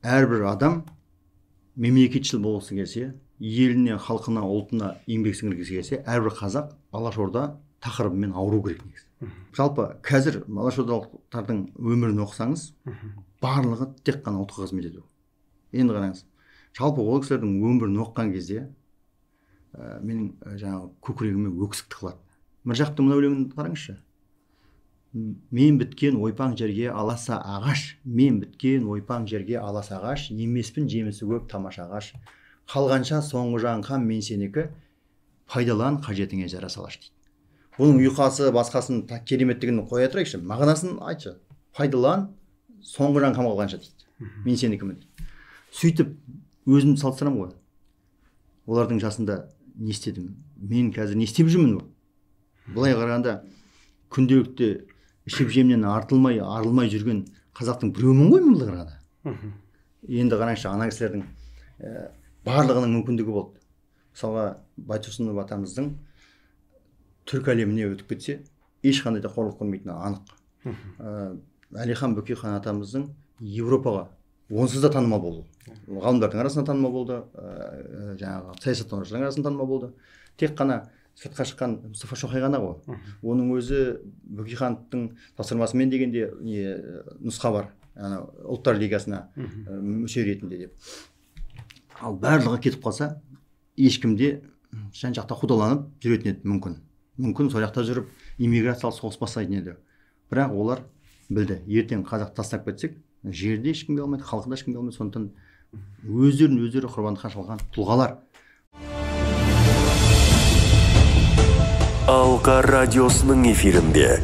әрбір адам мемлекетшіл болғысы келсе, еліне, халқына, ұлтына еңбек сіңіргісі келсе, әрбір қазақ Алашорда тақырыбымен ауыру керек негізі. Жалпы қазір алашордалықтардың өмірін оқысаңыз, барлығы тек қана ұлтқа қызмет ету. Енді қараңыз, жалпы ол кісілердің өмірін оқыған кезде менің жаңағы көкірегіме өксік тығылады. Міржақыптың мына өлеңін қараңызшы. Мен біткен ойпаң жерге аласа ағаш, мен біткен ойпаң жерге аласа ағаш, емеспін жемісі көп тамаша ағаш. Қалғанша соңғы жаңқам мен сенікі, пайдалан қажетіңе жараса алаш дейді. Бұның ұйқасы, басқасын кереметтігін қоя тұрайықшы, мағынасын айтшы. Пайдалан соңғы жаңқам қалғанша дейді. Мен сенікімін дейді. Сөйтіп өзімді салыстырамын ғой. Олардың жасында не істедім? Мен қазір не істеп жүрмін? Былай қарағанда күнделікті ішіп жемнен арылмай жүрген қазақтың біреумін ғой мен былай қарағанда. Енді қараңызшы, ана кісілердің барлығының мүмкіндігі болды. Мысалға Байтұрсынов атамыздың түркі әлеміне өтіп кетсе, ешқандай да қорлық көрмейтіні анық. Әлихан Бөкейхан атамыздың Европаға онсыз да танымал болды. Ғалымдардың арасында танымал болды, жаңағы саясаттанушылардың арасында танымал болды. Тек қана сыртқа шыққан Мұстафа Шоқай ғана ғой. Оның өзі Бөкейхановтың тапсырмасымен дегенде нұсқа бар, ұлттар лигасына мүше ретінде деп. Ал барлығы кетіп қалса, ешкімде жан жақта қудаланып жүретін еді мүмкін. Мүмкін сол жақта жүріп иммиграциялық соғыс бастайтын еді. Бірақ олар білді, ертең қазақ тастап кетсек, жерде ешкімге алмайды, халқында ешкімге алмайды. Сондықтан өздері құрбандыққа шалған тұлғалар. Алқа радиосының эфирінде